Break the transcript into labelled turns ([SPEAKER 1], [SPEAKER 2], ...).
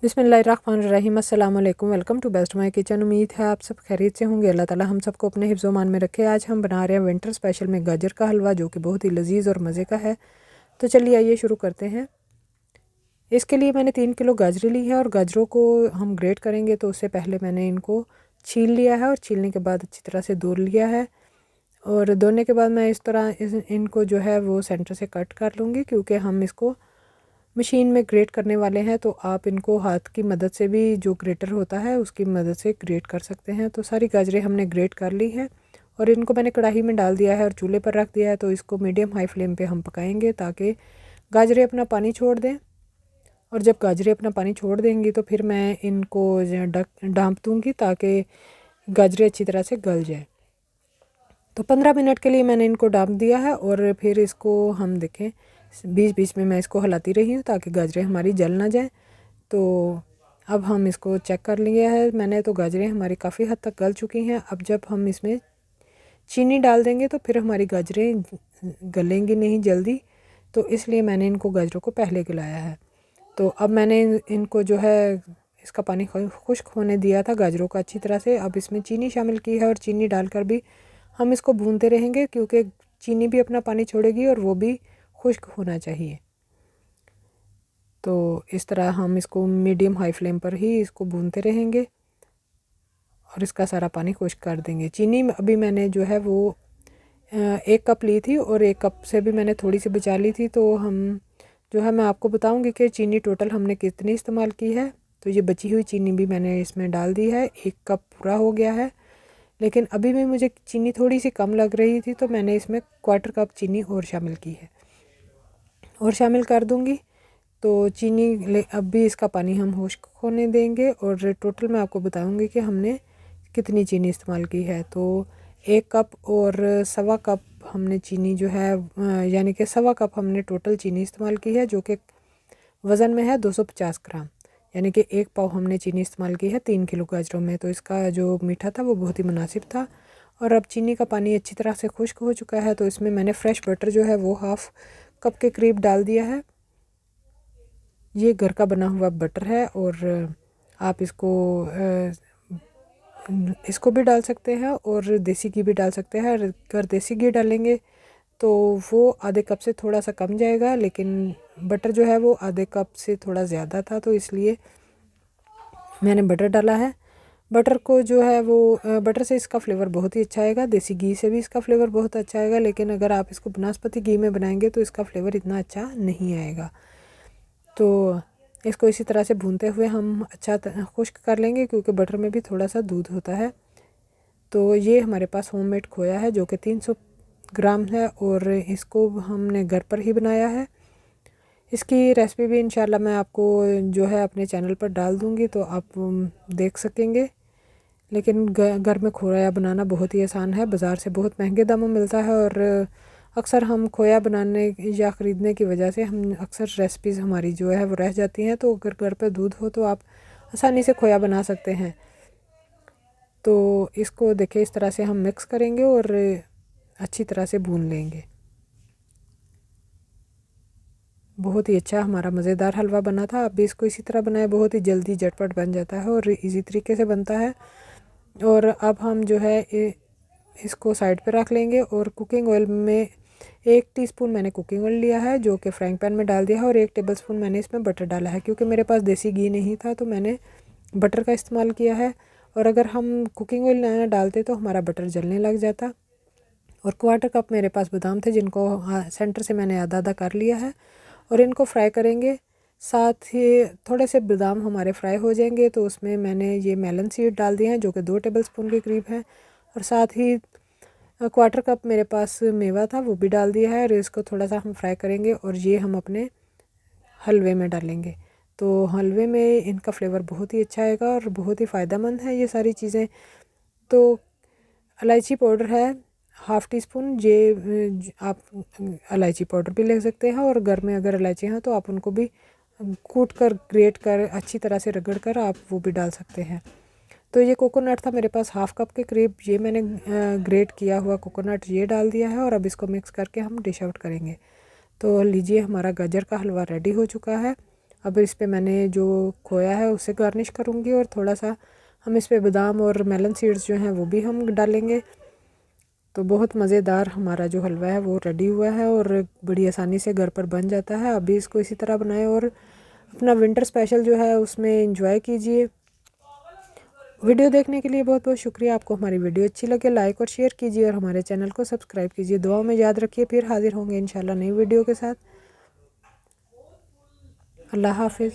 [SPEAKER 1] बिस्मिल्लाहिर्रहमानिर्रहीम। अस्सलाम वालेकुम। Welcome to best my kitchen. उम्मीद है आप सब खैरियत से होंगे। अल्लाह ताला हम सबको अपने हिफ्ज़ मान में रखे। आज हम बना रहे हैं विंटर स्पेशल में गाजर का हलवा, जो कि बहुत ही लजीज और मज़े का है। तो चलिए आइए शुरू करते हैं। इसके लिए मैंने 3 किलो गाजरें ली है और गाजरों को हम ग्रेट करेंगे। तो उससे पहले मैंने इनको छील लिया है और छीलने के बाद अच्छी तरह से धो लिया है। और धोने के बाद मैं इस तरह इनको जो है वो सेंटर से कट कर लूँगी, क्योंकि हम इसको मशीन में ग्रेट करने वाले हैं। तो आप इनको हाथ की मदद से भी, जो ग्रेटर होता है उसकी मदद से ग्रेट कर सकते हैं। तो सारी गाजरें हमने ग्रेट कर ली है और इनको मैंने कढ़ाई में डाल दिया है और चूल्हे पर रख दिया है। तो इसको मीडियम हाई फ्लेम पे हम पकाएंगे ताकि गाजरें अपना पानी छोड़ दें। और जब गाजरें अपना पानी छोड़ देंगी तो फिर मैं इनको ढाँप दूँगी ताकि गाजरें अच्छी तरह से गल जाए। तो 15 मिनट के लिए मैंने इनको ढाँप दिया है और फिर इसको हम देखें, बीच बीच में मैं इसको हिलाती रही हूँ ताकि गाजरें हमारी जल ना जाए। तो अब हम इसको चेक कर लिया है मैंने, तो गाजरें हमारी काफ़ी हद तक गल चुकी हैं। अब जब हम इसमें चीनी डाल देंगे तो फिर हमारी गाजरें गलेंगी नहीं जल्दी, तो इसलिए मैंने इनको गाजरों को पहले गलाया है। तो अब मैंने इनको जो है इसका पानी खुश्क होने दिया था गाजरों का अच्छी तरह से। अब इसमें चीनी शामिल की है और चीनी डालकर भी हम इसको भूनते रहेंगे, क्योंकि चीनी भी अपना पानी छोड़ेगी और वो भी खुश्क होना चाहिए। तो इस तरह हम इसको मीडियम हाई फ्लेम पर ही इसको भूनते रहेंगे और इसका सारा पानी खुश्क कर देंगे। चीनी अभी मैंने जो है वो 1 कप ली थी और 1 कप से भी मैंने थोड़ी सी बचा ली थी। तो हम जो है मैं आपको बताऊंगी कि चीनी टोटल हमने कितनी इस्तेमाल की है। तो ये बची हुई चीनी भी मैंने इसमें डाल दी है। 1 कप पूरा हो गया है, लेकिन अभी भी मुझे चीनी थोड़ी सी कम लग रही थी, तो मैंने इसमें 1/4 कप चीनी और शामिल की है और शामिल कर दूंगी। तो चीनी अब भी इसका पानी हम खुश्क होने देंगे और टोटल मैं आपको बताऊंगी कि हमने कितनी चीनी इस्तेमाल की है। तो 1 कप और 1.25 कप हमने चीनी जो है यानी कि 1.25 कप हमने टोटल चीनी इस्तेमाल की है, जो कि वज़न में है 250 ग्राम। यानी कि 1 पाव हमने चीनी इस्तेमाल की है 3 किलो गाजरों में। तो इसका जो मीठा था वो बहुत ही मुनासिब था। और अब चीनी का पानी अच्छी तरह से खुश्क हो चुका है, तो इसमें मैंने फ्रेश बटर जो है वो 1/2 कप के करीब डाल दिया है। ये घर का बना हुआ बटर है और आप इसको भी डाल सकते हैं और देसी घी भी डाल सकते हैं। अगर देसी घी डालेंगे तो वो आधे कप से थोड़ा सा कम जाएगा, लेकिन बटर जो है वो आधे कप से थोड़ा ज़्यादा था, तो इसलिए मैंने बटर डाला है। बटर को जो है वो बटर से इसका फ्लेवर बहुत ही अच्छा आएगा, देसी घी से भी इसका फ्लेवर बहुत अच्छा आएगा, लेकिन अगर आप इसको बनास्पति घी में बनाएंगे तो इसका फ्लेवर इतना अच्छा नहीं आएगा। तो इसको इसी तरह से भूनते हुए हम अच्छा खुश्क कर लेंगे, क्योंकि बटर में भी थोड़ा सा दूध होता है। तो ये हमारे पास होममेड खोया है जो कि 300 ग्राम है और इसको हमने घर पर ही बनाया है। इसकी रेसिपी भी इंशाल्लाह मैं आपको जो है अपने चैनल पर डाल दूँगी, तो आप देख सकेंगे। लेकिन घर में खोया बनाना बहुत ही आसान है। बाज़ार से बहुत महंगे दामों में मिलता है और अक्सर हम खोया बनाने या ख़रीदने की वजह से हम अक्सर रेसिपीज़ हमारी जो है वो रह जाती हैं। तो अगर घर पर दूध हो तो आप आसानी से खोया बना सकते हैं। तो इसको देखिए इस तरह से हम मिक्स करेंगे और अच्छी तरह से भून लेंगे। बहुत ही अच्छा हमारा मज़ेदार हलवा बना था। आप भी इसको इसी तरह बनाएं, बहुत ही जल्दी झटपट बन जाता है और इजी तरीके से बनता है। और अब हम जो है इसको साइड पे रख लेंगे और कुकिंग ऑयल में 1 टीस्पून मैंने कुकिंग ऑयल लिया है, जो कि फ्राइंग पैन में डाल दिया है और 1 टेबलस्पून मैंने इसमें बटर डाला है। क्योंकि मेरे पास देसी घी नहीं था तो मैंने बटर का इस्तेमाल किया है। और अगर हम कुकिंग ऑयल ना डालते तो हमारा बटर जलने लग जाता। और 1/4 कप मेरे पास बादाम थे, जिनको सेंटर से मैंने आधा आधा कर लिया है और इनको फ्राई करेंगे। साथ ही थोड़े से बादाम हमारे फ्राई हो जाएंगे तो उसमें मैंने ये मेलन सीड डाल दिए हैं, जो कि 2 टेबलस्पून के करीब हैं। और साथ ही 1/4 कप मेरे पास मेवा था, वो भी डाल दिया है और इसको थोड़ा सा हम फ्राई करेंगे और ये हम अपने हलवे में डालेंगे। तो हलवे में इनका फ्लेवर बहुत ही अच्छा आएगा और बहुत ही फ़ायदेमंद है ये सारी चीज़ें। तो इलायची पाउडर है 1/2 टीस्पून। ये आप इलायची पाउडर भी ले सकते हैं और घर में अगर इलायची हैं तो आप उनको भी कूट कर ग्रेट कर अच्छी तरह से रगड़ कर आप वो भी डाल सकते हैं। तो ये कोकोनट था मेरे पास 1/2 कप के करीब, ये मैंने ग्रेट किया हुआ कोकोनट ये डाल दिया है और अब इसको मिक्स करके हम डिश आउट करेंगे। तो लीजिए हमारा गाजर का हलवा रेडी हो चुका है। अब इस पे मैंने जो खोया है उसे गार्निश करूँगी और थोड़ा सा हम इस पे बादाम और मेलन सीड्स जो हैं वो भी हम डालेंगे। तो बहुत मज़ेदार हमारा जो हलवा है वो रेडी हुआ है और बड़ी आसानी से घर पर बन जाता है। अभी इसको इसी तरह बनाएं और अपना विंटर स्पेशल जो है उसमें एंजॉय कीजिए। वीडियो देखने के लिए बहुत बहुत शुक्रिया। आपको हमारी वीडियो अच्छी लगे लाइक और शेयर कीजिए और हमारे चैनल को सब्सक्राइब कीजिए। दुआओं में याद रखिए, फिर हाजिर होंगे इंशाल्लाह नई वीडियो के साथ। अल्लाह हाफिज़।